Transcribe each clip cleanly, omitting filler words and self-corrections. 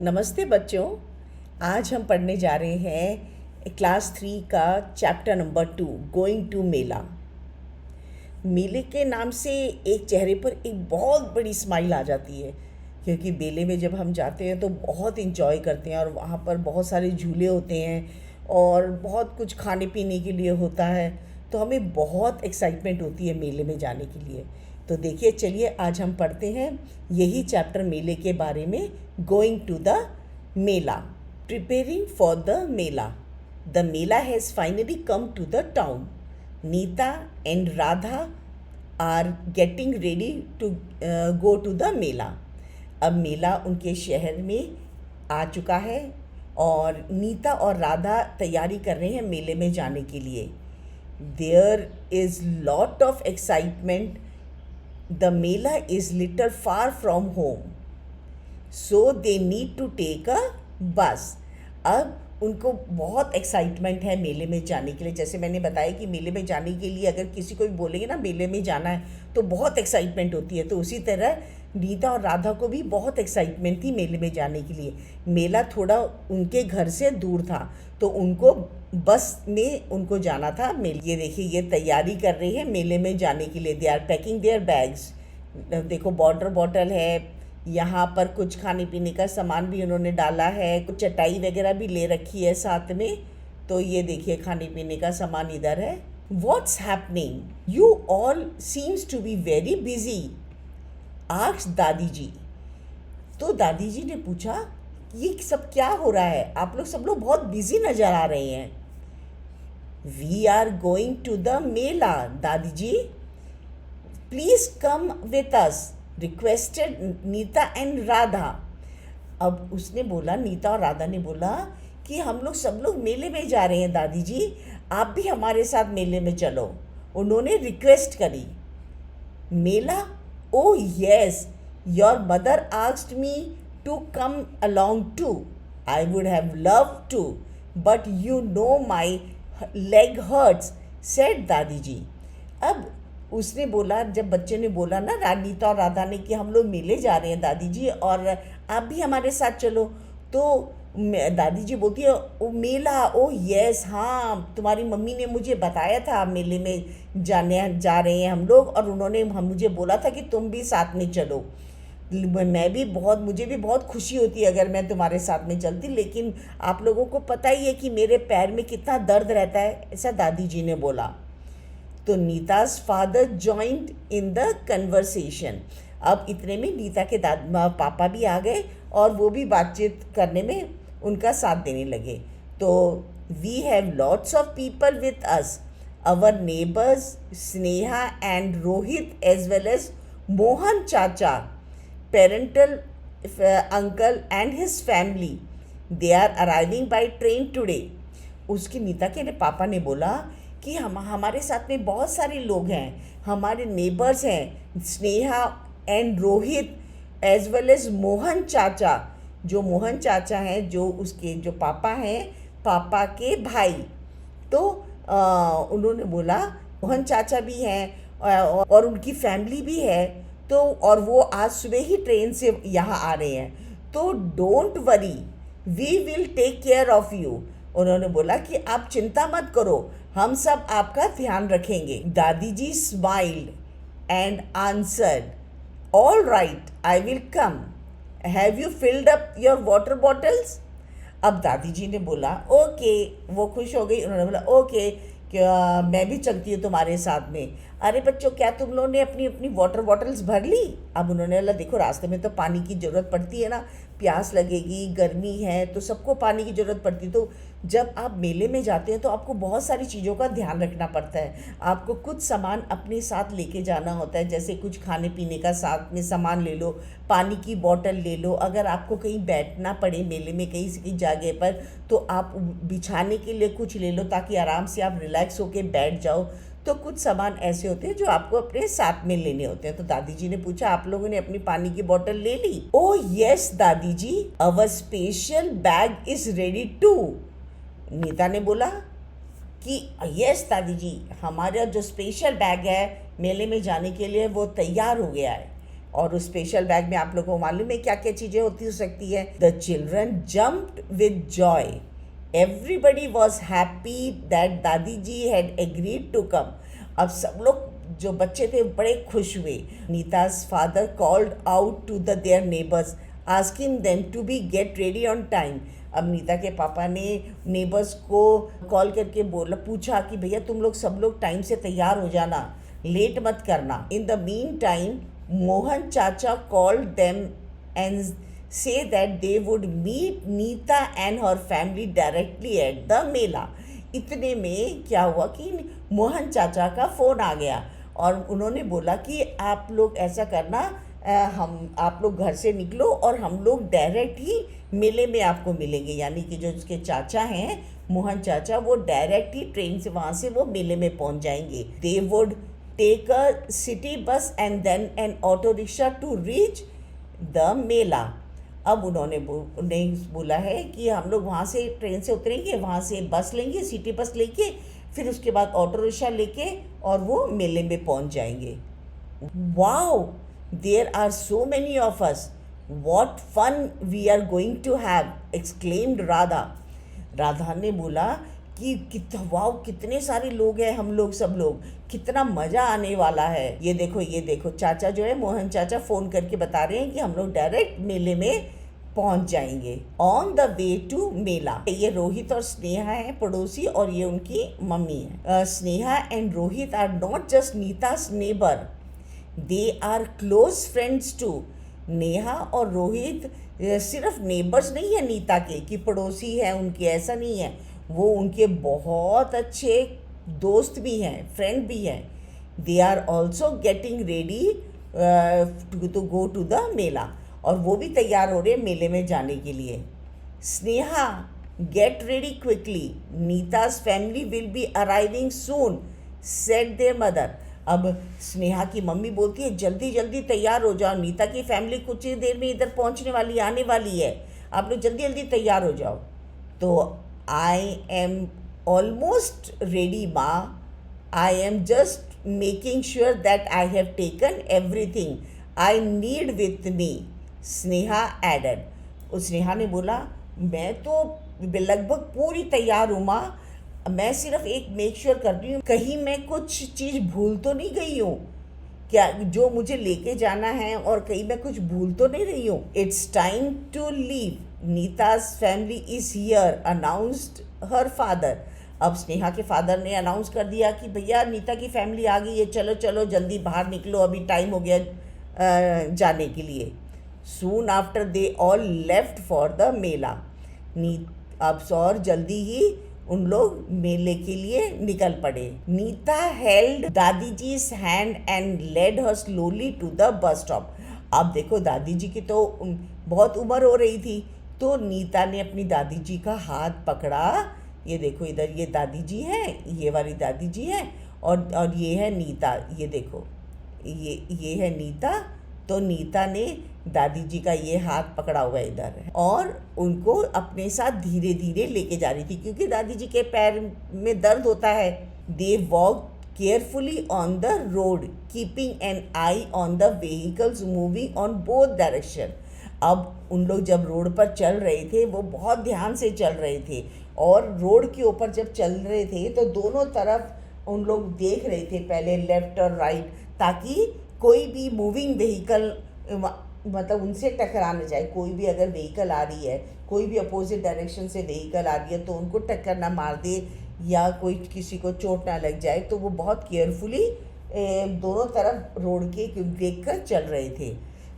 नमस्ते बच्चों। आज हम पढ़ने जा रहे हैं क्लास 3 का चैप्टर नंबर 2, गोइंग टू मेला। मेले के नाम से एक चेहरे पर एक बहुत बड़ी स्माइल आ जाती है, क्योंकि मेले में जब हम जाते हैं तो बहुत इंजॉय करते हैं और वहाँ पर बहुत सारे झूले होते हैं और बहुत कुछ खाने पीने के लिए होता है। तो हमें बहुत एक्साइटमेंट होती है मेले में जाने के लिए। तो देखिए, चलिए आज हम पढ़ते हैं यही चैप्टर मेले के बारे में, going to the mela, preparing for the mela. The mela has finally come to the town. Neeta and Radha are getting ready to go to the मेला. अब मेला उनके शहर में आ चुका है और नीता और राधा तैयारी कर रहे हैं मेले में जाने के लिए. There is lot of excitement. The Mela is little far from home, so they need to take a bus. अब उनको बहुत एक्साइटमेंट है मेले में जाने के लिए। जैसे मैंने बताया कि मेले में जाने के लिए अगर किसी को भी बोलेंगे ना मेले में जाना है तो बहुत एक्साइटमेंट होती है। तो उसी तरह नीता और राधा को भी बहुत एक्साइटमेंट थी मेले में जाने के लिए। मेला थोड़ा उनके घर से दूर था तो उनको बस में उनको जाना था मेले। ये देखिए, ये तैयारी कर रहे हैं मेले में जाने के लिए। They are packing their bags. देखो, वाटर बॉटल है, यहाँ पर कुछ खाने पीने का सामान भी उन्होंने डाला है, कुछ चटाई वगैरह भी ले रखी है साथ में। तो ये देखिए, खाने पीने का सामान इधर है। What's happening? You all seems to be very busy, asked दादी जी। तो दादी जी ने पूछा, ये सब क्या हो रहा है? आप लोग सब लोग बहुत बिजी नजर आ रहे हैं। We are going to the mela, दादी ji. Please come with us, requested Neeta and Radha. अब उसने बोला, नीता और राधा ने बोला कि हम लोग सब लोग मेले में जा रहे हैं दादी जी, आप भी हमारे साथ मेले में चलो। उन्होंने रिक्वेस्ट करी। मेला? Oh yes, your mother asked me to come along too. I would have love to, but you know my leg hurts, said Dadi ji. अब उसने बोला, जब बच्चे ने बोला ना नीता और राधा ने कि हम लोग मेले जा रहे हैं दादी जी और आप भी हमारे साथ चलो, तो दादी जी बोलती है, ओ मेला, ओ यस, हाँ तुम्हारी मम्मी ने मुझे बताया था मेले में जा रहे हैं हम लोग और उन्होंने मुझे बोला था कि तुम भी साथ में चलो। मुझे भी बहुत खुशी होती है अगर मैं तुम्हारे साथ में चलती, लेकिन आप लोगों को पता ही है कि मेरे पैर में कितना दर्द रहता है, ऐसा दादी जी ने बोला। तो Neeta's father joined in the conversation. अब इतने में नीता के पापा भी आ गए और वो भी बातचीत करने में उनका साथ देने लगे। तो we have lots of people with us, our neighbours Sneha and Rohit as well as Mohan chacha, parental uncle and his family. They are arriving by train today. उसकी नीता के पापा ने बोला कि हमारे साथ में बहुत सारे लोग हैं, हमारे नेबर्स हैं, Sneha and Rohit as well as Mohan chacha. जो मोहन चाचा हैं, जो उसके जो पापा हैं, पापा के भाई। तो उन्होंने बोला मोहन चाचा भी हैं और उनकी फैमिली भी है, तो और वो आज सुबह ही ट्रेन से यहाँ आ रहे हैं। तो don't worry, we will take care of you. उन्होंने बोला कि आप चिंता मत करो, हम सब आपका ध्यान रखेंगे। Dadi ji smiled and answered, all right, I will come. Have you filled up your water bottles? अब दादी जी ने बोला ओके, वो खुश हो गई। उन्होंने बोला ओके, क्या मैं भी चलती हूँ तुम्हारे साथ में। अरे बच्चों, क्या तुम लोगों ने अपनी अपनी वाटर बॉटल्स भर ली? अब उन्होंने बोला, देखो रास्ते में तो पानी की ज़रूरत पड़ती है ना, प्यास लगेगी, गर्मी है, तो सबको पानी की ज़रूरत पड़ती है। तो जब आप मेले में जाते हैं तो आपको बहुत सारी चीज़ों का ध्यान रखना पड़ता है। आपको कुछ सामान अपने साथ लेके जाना होता है, जैसे कुछ खाने पीने का साथ में सामान ले लो, पानी की बोतल ले लो। अगर आपको कहीं बैठना पड़े मेले में कहीं जगह पर, तो आप बिछाने के लिए कुछ ले लो ताकि आराम से आप रिलैक्स होके बैठ जाओ। तो कुछ सामान ऐसे होते हैं जो आपको अपने साथ में लेने होते हैं। तो दादी जी ने पूछा, आप लोगों ने अपनी पानी की बोतल ले ली? Oh yes Dadi ji, our special bag is ready too. Neeta ने बोला कि यस दादी जी, हमारा जो स्पेशल बैग है मेले में जाने के लिए वो तैयार हो गया है। और उस स्पेशल बैग में आप लोगों को मालूम है क्या क्या चीज़ें होती हो सकती है। The children jumped with joy, everybody was happy that Dadi ji had agreed to come. अब सब लोग जो बच्चे थे बड़े खुश हुए। Neeta's father called out to the their neighbours asking them to be get ready on time. अब नीता के पापा ने नेबर्स को कॉल करके पूछा कि भैया तुम लोग सब लोग टाइम से तैयार हो जाना, लेट मत करना। In the meantime Mohan chacha called them and say that they would meet Neeta and her family directly at the mela. इतने में क्या हुआ कि मोहन चाचा का फ़ोन आ गया और उन्होंने बोला कि आप लोग ऐसा करना, आप लोग घर से निकलो और हम लोग डायरेक्ट ही मेले में आपको मिलेंगे। यानी कि जो उसके चाचा हैं मोहन चाचा, वो डायरेक्ट ही ट्रेन से वहाँ से वो मेले में पहुँच जाएंगे। They would take a city bus and then an auto rickshaw to reach the mela. अब उन्होंने बोला है कि हम लोग वहाँ से ट्रेन से उतरेंगे, वहाँ से बस लेंगे, सिटी बस लेके, फिर उसके बाद ऑटो रिक्शा लेके और वो मेले में पहुँच जाएंगे। Wow, there are so many of us, what fun we are going to have, exclaimed Radha. Radha ने बोला कि वाओ कितने सारे लोग हैं, हम लोग सब लोग, कितना मज़ा आने वाला है। ये देखो चाचा जो है मोहन चाचा फ़ोन करके बता रहे हैं कि हम लोग डायरेक्ट मेले में पहुंच जाएंगे। ऑन द वे टू मेला। ये रोहित और स्नेहा हैं पड़ोसी और ये उनकी मम्मी है। Sneha and Rohit are not just Neeta's neighbour, they are close friends too. Neha और रोहित सिर्फ नेबर्स नहीं है नीता के कि पड़ोसी हैं उनके, ऐसा नहीं है, वो उनके बहुत अच्छे दोस्त भी हैं, फ्रेंड भी हैं। They are also getting ready to go to the mela, और वो भी तैयार हो रहे हैं मेले में जाने के लिए। Sneha, get ready quickly, Neeta's family will be arriving soon, said their mother. अब स्नेहा की मम्मी बोलती है जल्दी जल्दी तैयार हो जाओ, नीता की फैमिली कुछ ही देर में इधर पहुंचने वाली, आने वाली है, आप लोग जल्दी जल्दी तैयार हो जाओ। तो I am almost ready maa, I am just making sure that I have taken everything I need with me, Sneha added. उस स्नेहा ने बोला मैं तो लगभग पूरी तैयार हूँ माँ, मैं सिर्फ एक मेक श्योर कर रही हूँ कहीं मैं कुछ चीज़ भूल तो नहीं गई हूँ, क्या जो मुझे लेके जाना है, और कहीं मैं कुछ भूल तो नहीं रही हूँ। It's time to leave, Neeta's family is here, announced her father. अब स्नेहा के फादर ने अनाउंस कर दिया कि भैया नीता की फैमिली आ गई है, चलो चलो जल्दी बाहर निकलो, अभी टाइम हो गया जाने के लिए। Soon after they all left for the mela. अब और जल्दी ही उन लोग मेले के लिए निकल पड़े। Neeta held Dadi ji's hand and led her slowly to the bus stop. अब देखो दादी जी की तो बहुत उम्र हो रही थी, तो नीता ने अपनी दादी जी का हाथ पकड़ा। ये देखो इधर ये दादी जी हैं, ये वाली दादी जी हैं, और ये है नीता, ये देखो ये है नीता। तो नीता ने दादी जी का ये हाथ पकड़ा हुआ है इधर, और उनको अपने साथ धीरे धीरे लेके जा रही थी क्योंकि दादी जी के पैर में दर्द होता है। They walk carefully on the road, keeping an I on the vehicles moving on both direction. अब उन लोग जब रोड पर चल रहे थे वो बहुत ध्यान से चल रहे थे, और रोड के ऊपर जब चल रहे थे तो दोनों तरफ उन लोग देख रहे थे, पहले लेफ्ट और राइट, ताकि कोई भी मूविंग व्हीकल मतलब उनसे टकरा न जाए। कोई भी अगर व्हीकल आ रही है, कोई भी अपोजिट डायरेक्शन से व्हीकल आ रही है तो उनको टक्कर ना मार दे या कोई किसी को चोट ना लग जाए, तो वो बहुत केयरफुली दोनों तरफ रोड के देख कर चल रहे थे।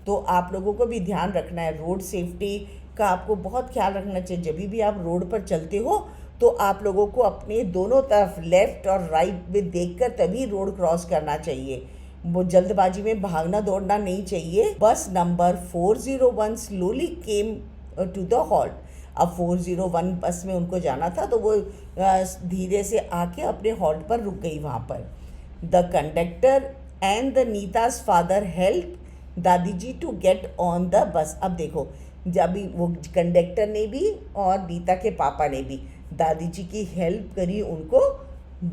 तो आप लोगों को भी ध्यान रखना है, रोड सेफ्टी का आपको बहुत ख्याल रखना चाहिए। जब भी आप रोड पर चलते हो तो आप लोगों को अपने दोनों तरफ लेफ़्ट और राइट में देखकर तभी रोड क्रॉस करना चाहिए, वो जल्दबाजी में भागना दौड़ना नहीं चाहिए। Bus number 401 slowly came to the halt. अब 401 बस में उनको जाना था, तो वो धीरे से आके अपने हॉल्ट पर रुक गई वहाँ पर। The conductor and the Neeta's father help Dadi ji to get on the bus. अब देखो जब वो कंडक्टर ने भी और नीता के पापा ने भी दादी जी की हेल्प करी उनको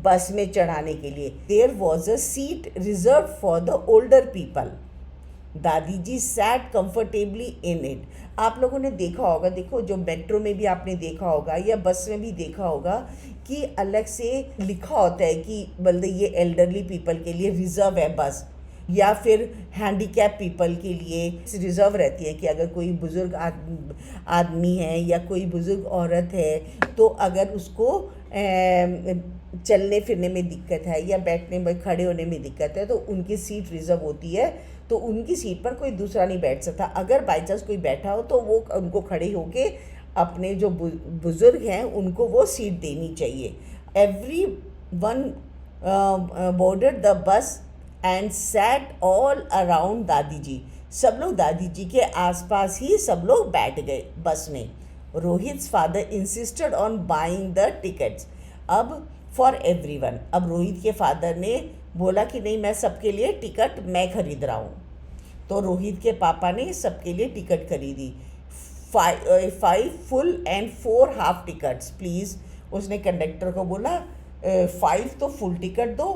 बस में चढ़ाने के लिए। There was a seat reserved for the older people. Dadi ji sat comfortably in it. आप लोगों ने देखा होगा, देखो जो मेट्रो में भी आपने देखा होगा या बस में भी देखा होगा कि अलग से लिखा होता है कि मतलब ये एल्डरली पीपल के लिए रिजर्व है बस, या फिर हैंडीकैप पीपल के लिए रिजर्व रहती है कि अगर कोई बुज़ुर्ग आदमी है या कोई बुज़ुर्ग औरत है तो अगर उसको चलने फिरने में दिक्कत है या बैठने में खड़े होने में दिक्कत है तो उनकी सीट रिजर्व होती है, तो उनकी सीट पर कोई दूसरा नहीं बैठ सकता। अगर बाई चांस कोई बैठा हो तो वो उनको खड़े होके अपने जो बुज़ुर्ग हैं उनको वो सीट देनी चाहिए। Every one boarded the bus and set all around दादी जी। सब लोग दादी जी के आसपास ही सब लोग बैठ गए बस में। Rohit's father insisted on buying the tickets अब फॉर एवरीवन। अब रोहित के फादर ने बोला कि नहीं, मैं सबके लिए टिकट मैं खरीद रहा हूँ। तो रोहित के पापा ने सबके लिए टिकट खरीदी। 5 full and 4 half tickets please. उसने कंडक्टर को बोला 5 तो फुल टिकट दो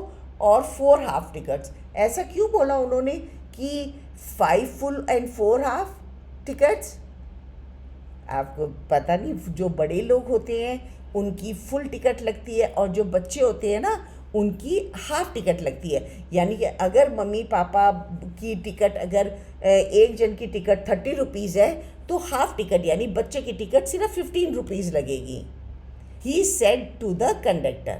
और 4 हाफ टिकट्स। ऐसा क्यों बोला उन्होंने कि 5 फुल एंड 4 हाफ टिकट्स? आपको पता नहीं, जो बड़े लोग होते हैं उनकी फुल टिकट लगती है और जो बच्चे होते हैं ना उनकी हाफ टिकट लगती है। यानी कि अगर मम्मी पापा की टिकट, अगर एक जन की टिकट 30 रुपीज़ है तो हाफ टिकट यानी बच्चे की टिकट सिर्फ 15 रुपीज़ लगेगी। He said to the conductor,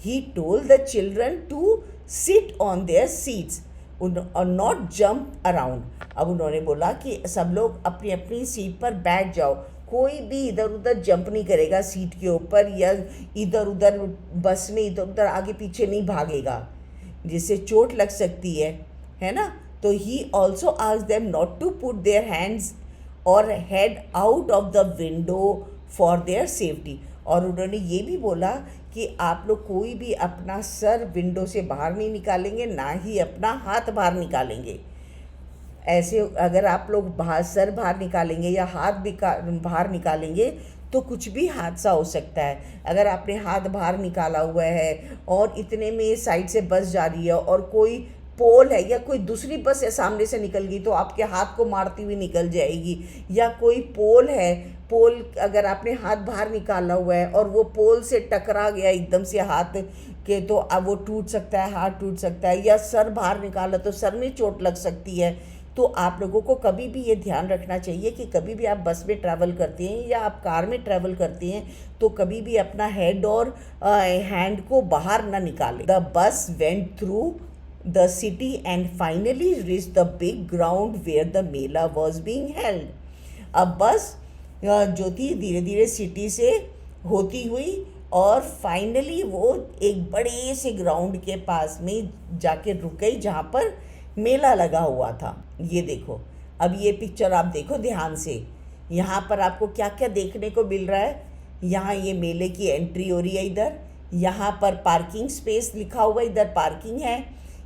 he told the children to sit on their seats और नॉट जंप अराउंड। अब उन्होंने बोला कि सब लोग अपनी अपनी सीट पर बैठ जाओ, कोई भी इधर उधर जंप नहीं करेगा सीट के ऊपर या इधर उधर बस में इधर उधर आगे पीछे नहीं भागेगा, जिससे चोट लग सकती है ना। तो he also asked them not to put their hands और head out of the window for their safety. और उन्होंने ये भी बोला कि आप लोग कोई भी अपना सर विंडो से बाहर नहीं निकालेंगे, ना ही अपना हाथ बाहर निकालेंगे। ऐसे अगर आप लोग सर बाहर निकालेंगे या हाथ भी बाहर निकालेंगे तो कुछ भी हादसा हो सकता है। अगर आपने हाथ बाहर निकाला हुआ है और इतने में साइड से बस जा रही है और कोई पोल है या कोई दूसरी बस है सामने से निकल गई तो आपके हाथ को मारती हुई निकल जाएगी, या कोई पोल है, पोल अगर आपने हाथ बाहर निकाला हुआ है और वो पोल से टकरा गया एकदम से हाथ के तो अब वो टूट सकता है, हाथ टूट सकता है, या सर बाहर निकाला तो सर में चोट लग सकती है। तो आप लोगों को कभी भी ये ध्यान रखना चाहिए कि कभी भी आप बस में ट्रैवल करते हैं या आप कार में ट्रैवल करते हैं तो कभी भी अपना हेड और हैंड को बाहर ना निकालें। The bus went through the city and finally reach the big ground where the mela was being held. अब बस जो थी धीरे धीरे सिटी से होती हुई और फाइनली वो एक बड़े से ग्राउंड के पास में जाके रुक गई जहाँ पर मेला लगा हुआ था। ये देखो, अब ये पिक्चर आप देखो ध्यान से, यहाँ पर आपको क्या क्या देखने को मिल रहा है। यहाँ ये मेले की एंट्री हो रही है, इधर यहाँ पर पार्किंग स्पेस लिखा हुआ है, इधर पार्किंग है,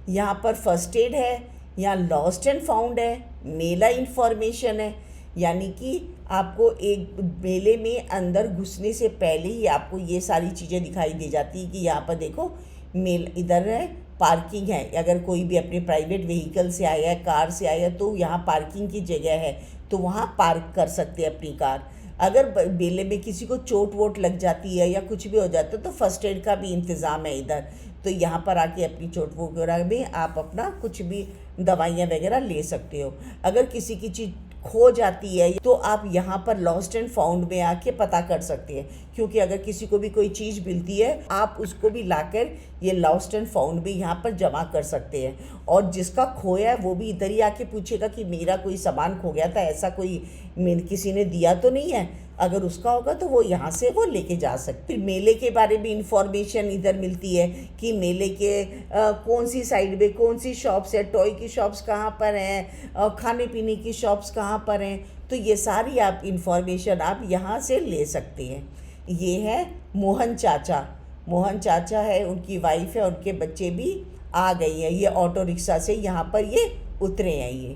यहाँ पर फर्स्ट एड है, यहाँ लॉस्ट एंड फाउंड है, मेला इन्फॉर्मेशन है। यानी कि आपको एक मेले में अंदर घुसने से पहले ही आपको ये सारी चीज़ें दिखाई दे जाती है कि यहाँ पर देखो इधर है पार्किंग है। अगर कोई भी अपने प्राइवेट व्हीकल से आया है, कार से आया है तो यहाँ पार्किंग की जगह है तो वहाँ पार्क कर सकते हैं अपनी कार। अगर मेले में किसी को चोट वोट लग जाती है या कुछ भी हो जाता है तो फर्स्ट एड का भी इंतज़ाम है इधर, तो यहाँ पर आके अपनी चोट वगैरह में आप अपना कुछ भी दवाइयाँ वगैरह ले सकते हो। अगर किसी की चीज़ खो जाती है तो आप यहाँ पर लॉस्ट एंड फाउंड में आके पता कर सकते हैं, क्योंकि अगर किसी को भी कोई चीज़ मिलती है आप उसको भी लाकर ये लॉस्ट एंड फाउंड में यहाँ पर जमा कर सकते हैं। और जिसका खोया है वो भी इधर ही आके पूछेगा कि मेरा कोई सामान खो गया था, ऐसा कोई किसी ने दिया तो नहीं है। अगर उसका होगा तो वो यहाँ से वो लेके जा सकते। फिर मेले के बारे में इंफॉर्मेशन इधर मिलती है कि मेले के कौन सी साइड में कौन सी शॉप्स है, टॉय की शॉप्स कहाँ पर हैं, खाने पीने की शॉप्स कहाँ पर हैं। तो ये सारी आप इंफॉर्मेशन आप यहाँ से ले सकते हैं। ये है मोहन चाचा, मोहन चाचा है, उनकी वाइफ है, उनके बच्चे भी आ गई हैं। ये ऑटो रिक्शा से यहाँ पर ये उतरे हैं ये,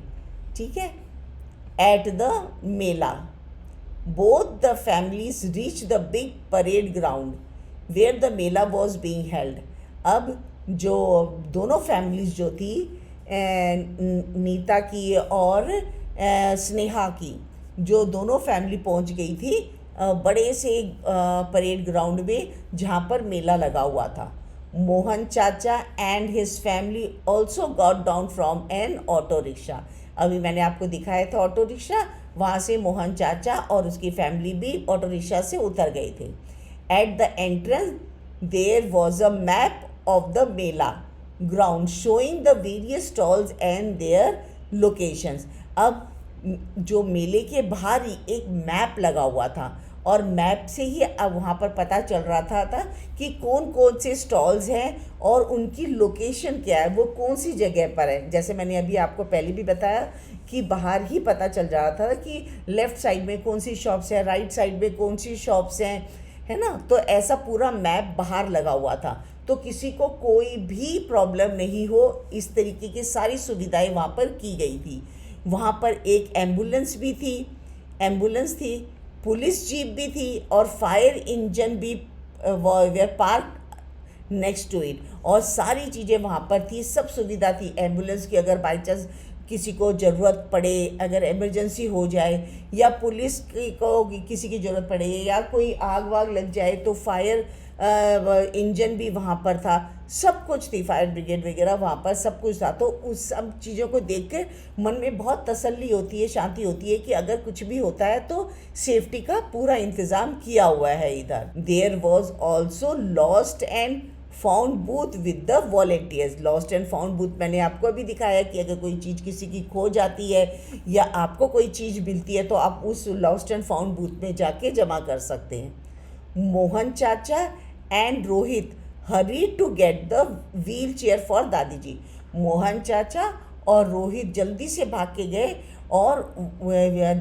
ठीक है। At the Mela both the families reached the big parade ground where the Mela was being held। अब जो दोनों फैमिलीज जो थी नीता की और स्नेहा की, जो दोनों फैमिली पहुंच गई थी बड़े से परेड ग्राउंड में जहाँ पर मेला लगा हुआ था। Mohan chacha and his family also got down from N auto rickshaw. अभी मैंने आपको दिखाया था ऑटो रिक्शा, वहाँ से मोहन चाचा और उसकी फैमिली भी ऑटो रिक्शा से उतर गए थे। At the entrance there was a map of the mela ground showing the various stalls and their locations. अब जो मेले के बाहर ही एक मैप लगा हुआ था और मैप से ही अब वहाँ पर पता चल रहा था कि कौन कौन से स्टॉल्स हैं और उनकी लोकेशन क्या है, वो कौन सी जगह पर है। जैसे मैंने अभी आपको पहले भी बताया कि बाहर ही पता चल रहा था कि लेफ़्ट साइड में कौन सी शॉप्स हैं, राइट साइड में कौन सी शॉप्स हैं, है ना। तो ऐसा पूरा मैप बाहर लगा हुआ था, तो किसी को कोई भी प्रॉब्लम नहीं हो, इस तरीके की सारी सुविधाएं वहाँ पर की गई थी। वहाँ पर एक एम्बुलेंस थी, पुलिस जीप भी थी और फायर इंजन भी were park next to it, और सारी चीज़ें वहाँ पर थी, सब सुविधा थी एम्बुलेंस की। अगर बाई चांस किसी को ज़रूरत पड़े, अगर इमरजेंसी हो जाए या पुलिस को किसी की ज़रूरत पड़े या कोई आग वाग लग जाए तो फायर इंजन भी वहाँ पर था, सब कुछ थी, फायर ब्रिगेड वगैरह वहाँ पर सब कुछ था। तो उस सब चीज़ों को देख कर मन में बहुत तसल्ली होती है, शांति होती है कि अगर कुछ भी होता है तो सेफ्टी का पूरा इंतज़ाम किया हुआ है इधर। There was also lost and found booth with the volunteers. Lost and found booth मैंने आपको अभी दिखाया कि अगर कोई चीज़ किसी की खो जाती है या आपको कोई चीज़ मिलती है तो आप उस लॉस्ट एंड फाउंड बूथ में जाके जमा कर सकते हैं। Mohan chacha and Rohit hurry to get the wheel chair for dadi ji. Mohan चाचा और रोहित जल्दी से भाग के गए और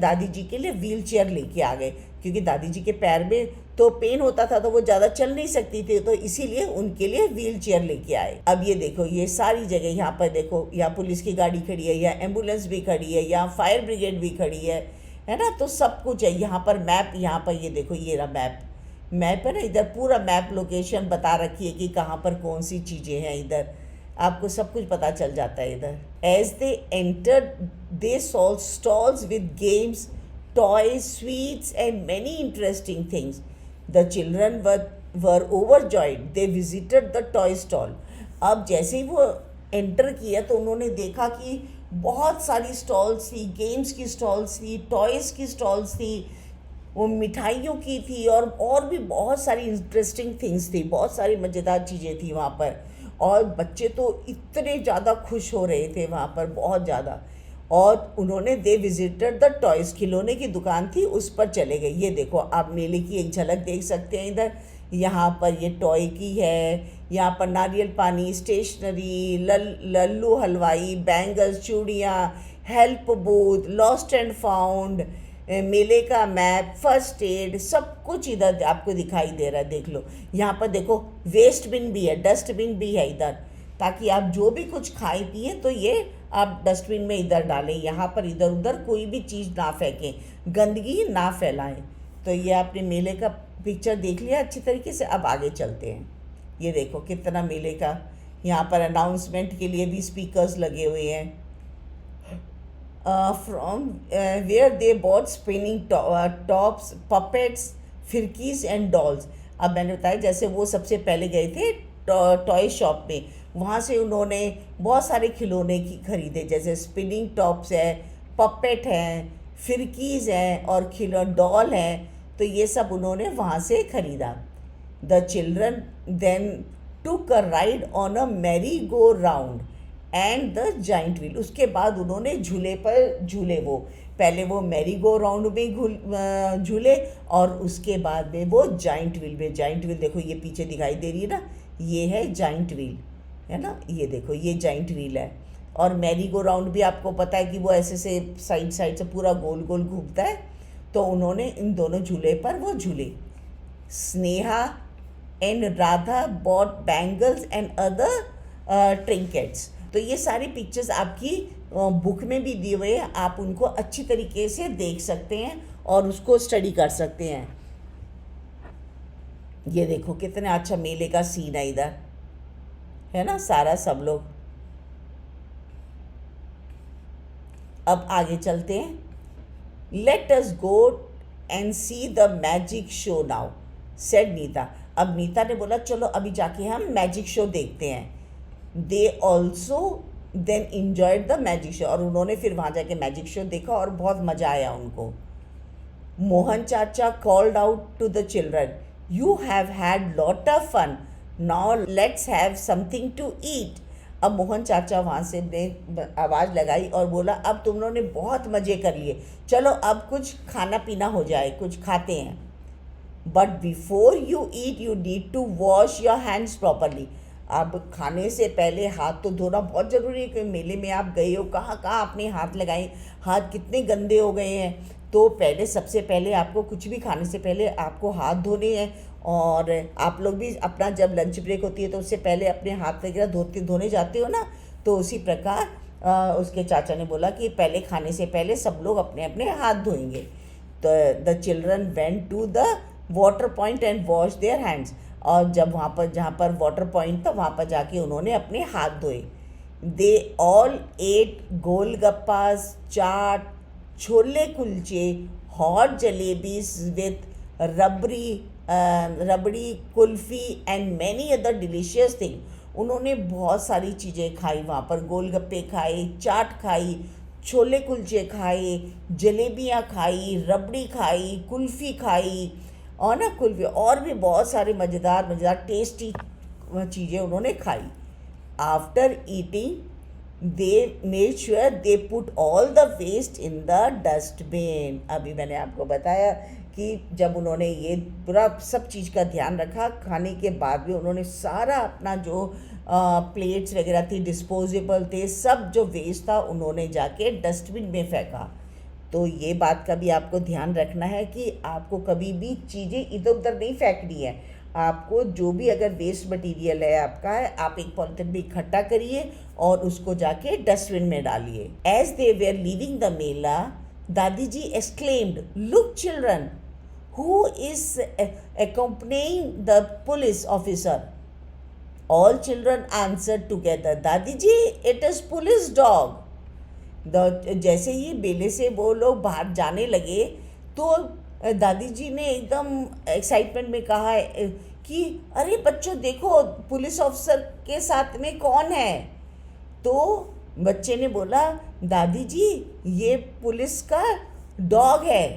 दादी जी के लिए व्हील चेयर लेके आ गए, क्योंकि दादी जी के पैर में तो पेन होता था तो वो ज़्यादा चल नहीं सकती थी, तो इसीलिए उनके लिए व्हील चेयर लेके आए। अब ये देखो, ये सारी जगह यहाँ पर देखो, यहाँ पुलिस की गाड़ी खड़ी है, या एम्बुलेंस भी खड़ी है, यहाँ फायर ब्रिगेड भी खड़ी है ना। तो सब कुछ है यहाँ पर। मैप यहाँ पर ये देखो, ये रहा मैप है ना, इधर पूरा मैप लोकेशन बता रखी है कि कहाँ पर कौन सी चीज़ें हैं, इधर आपको सब कुछ पता चल जाता है इधर। As they enter they saw stalls with games, toys, sweets and many interesting things. The children were overjoyed, they visited the toy stall. अब जैसे ही वो एंटर किया तो उन्होंने देखा कि बहुत सारी स्टॉल्स थी, गेम्स की स्टॉल्स थी, टॉयज़ की स्टॉल्स थी, वो मिठाइयों की थी और भी बहुत सारी इंटरेस्टिंग थिंग्स थी, बहुत सारी मज़ेदार चीज़ें थी वहाँ पर। और बच्चे तो इतने ज़्यादा खुश हो रहे थे वहाँ पर, बहुत ज़्यादा। और उन्होंने दे विजिटेड द टॉयज़, खिलौने की दुकान थी, उस पर चले गए। ये देखो, आप मेले की एक झलक देख सकते हैं इधर। यहाँ पर ये टॉय की है, यहाँ पर नारियल पानी, स्टेशनरी, लल्लू हलवाई, बैंगल्स, चूड़ियाँ, help booth, lost and found, मेले का मैप, फर्स्ट एड, सब कुछ इधर आपको दिखाई दे रहा है। देख लो, यहाँ पर देखो वेस्ट बिन भी है, डस्टबिन भी है इधर, ताकि आप जो भी कुछ खाएं पिए तो ये आप डस्टबिन में इधर डालें। यहाँ पर इधर उधर कोई भी चीज़ ना फेंकें, गंदगी ना फैलाएं। तो ये आपने मेले का पिक्चर देख लिया अच्छी तरीके से। अब आगे चलते हैं। ये देखो कितना मेले का, यहाँ पर अनाउंसमेंट के लिए भी स्पीकर्स लगे हुए हैं। from where they bought spinning tops, puppets, phirkis and dolls. अब मैंने बताया जैसे वो सबसे पहले गए थे टॉय शॉप में, वहाँ से उन्होंने बहुत सारे खिलौने की खरीदे, जैसे स्पिनिंग टॉप्स है, पपेट हैं, फिरकीज हैं और डॉल हैं। तो ये सब उन्होंने वहाँ से खरीदा। The children then took a ride on a merry go round and the giant wheel. उसके बाद उन्होंने झूले पर झूले, वो पहले वो मैरी गो राउंड में झूले और उसके बाद में वो जाइंट व्हील में। जाइंट व्हील देखो, ये पीछे दिखाई दे रही है ना, ये है जाइंट व्हील, है ना। ये देखो, ये जाइंट व्हील है। और मैरी गो राउंड भी आपको पता है कि वो ऐसे से साइड साइड से पूरा गोल गोल घूमता है। तो उन्होंने इन दोनों झूले पर वो झूले। Sneha and Radha bought bangles and other trinkets. तो ये सारी पिक्चर्स आपकी बुक में भी दिए हुए हैं, आप उनको अच्छी तरीके से देख सकते हैं और उसको स्टडी कर सकते हैं। ये देखो कितना अच्छा मेले का सीन है इधर, है ना, सारा सब लोग। अब आगे चलते हैं। Let us go and see the magic show now, said Neeta. अब नीता ने बोला चलो अभी जाके हम मैजिक शो देखते हैं। They also then enjoyed the magic show, और उन्होंने फिर वहाँ जाके मैजिक शो देखा और बहुत मज़ा आया उनको। मोहन चाचा called out to the children, "You have had lot of fun. Now let's have something to eat." अब मोहन चाचा वहाँ से ने आवाज़ लगाई और बोला अब तुम लोगों ने बहुत मज़े कर लिए, चलो अब कुछ खाना पीना हो जाए, कुछ खाते हैं। But before you eat you need to wash your hands properly. अब खाने से पहले हाथ तो धोना बहुत ज़रूरी है, क्योंकि मेले में आप गए हो, कहाँ कहाँ आपने हाथ लगाए, हाथ कितने गंदे हो गए हैं। तो पहले सबसे पहले आपको कुछ भी खाने से पहले आपको हाथ धोने हैं। और आप लोग भी अपना जब लंच ब्रेक होती है तो उससे पहले अपने हाथ वगैरह धोने जाते हो ना, तो उसी प्रकार उसके चाचा ने बोला कि पहले खाने से पहले सब लोग अपने अपने हाथ धोएंगे। तो the children went to the water point and wash their hands, और जब वहाँ पर जहाँ पर वाटर पॉइंट था वहाँ पर जाके उन्होंने अपने हाथ धोए। They all ate golgappas, chaat, chhole kulche, hot jalebis with rabri kulfi and many other delicious thing. उन्होंने बहुत सारी चीज़ें खाई वहाँ पर, गोलगप्पे खाए, चाट खाई, छोले कुलचे खाए, जलेबियाँ खाई, रबड़ी खाई, कुल्फ़ी खाई, और ना कुल्फ़ी और भी बहुत सारे मज़ेदार टेस्टी चीज़ें उन्होंने खाई। After eating they made sure they put all the waste in the dustbin. अभी मैंने आपको बताया कि जब उन्होंने ये पूरा सब चीज़ का ध्यान रखा, खाने के बाद भी उन्होंने सारा अपना जो प्लेट्स वगैरह थी, डिस्पोजेबल थे, सब जो वेस्ट था उन्होंने जाके डस्टबिन में फेंका। तो ये बात का भी आपको ध्यान रखना है कि आपको कभी भी चीज़ें इधर उधर नहीं फेंकनी है। आपको जो भी अगर वेस्ट मटेरियल है आपका है, आप एक पॉलिथीन में इकट्ठा करिए और उसको जाके डस्टबिन में डालिए। As they were leaving the mela, दादी ji exclaimed, "look children, who is accompanying the police officer?" All children answered together, "Dadi ji, it is police dog." जैसे ही बेले से वो लोग बाहर जाने लगे तो दादी जी ने एकदम एक्साइटमेंट में कहा कि अरे बच्चों देखो, पुलिस ऑफिसर के साथ में कौन है। तो बच्चे ने बोला, दादी जी ये पुलिस का डॉग है।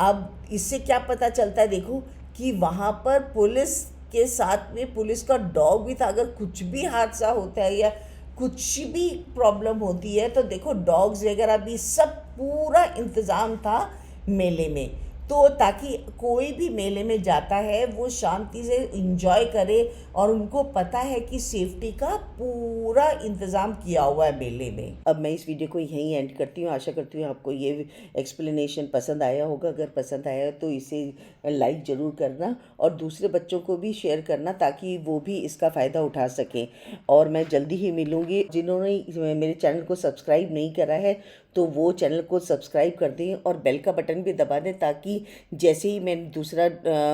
अब इससे क्या पता चलता है, देखो कि वहाँ पर पुलिस के साथ में पुलिस का डॉग भी था। अगर कुछ भी हादसा होता है या कुछ भी प्रॉब्लम होती है तो देखो डॉग्स वगैरह भी सब पूरा इंतज़ाम था मेले में, तो ताकि कोई भी मेले में जाता है वो शांति से इंजॉय करे और उनको पता है कि सेफ्टी का पूरा इंतज़ाम किया हुआ है मेले में। अब मैं इस वीडियो को यहीं एंड करती हूँ। आशा करती हूँ आपको ये एक्सप्लेनेशन पसंद आया होगा। अगर पसंद आया तो इसे लाइक ज़रूर करना और दूसरे बच्चों को भी शेयर करना ताकि वो भी इसका फ़ायदा उठा सकें। और मैं जल्दी ही मिलूँगी। जिन्होंने मेरे चैनल को सब्सक्राइब नहीं करा है तो वो चैनल को सब्सक्राइब कर दें और बेल का बटन भी दबा दें, ताकि जैसे ही मैं दूसरा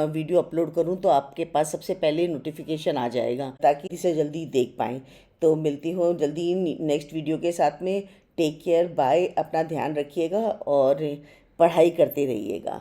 वीडियो अपलोड करूं तो आपके पास सबसे पहले नोटिफिकेशन आ जाएगा, ताकि इसे जल्दी देख पाएँ। तो मिलती हूँ जल्दी ही नेक्स्ट वीडियो के साथ में। टेक केयर, बाय, अपना ध्यान रखिएगा और पढ़ाई करते रहिएगा।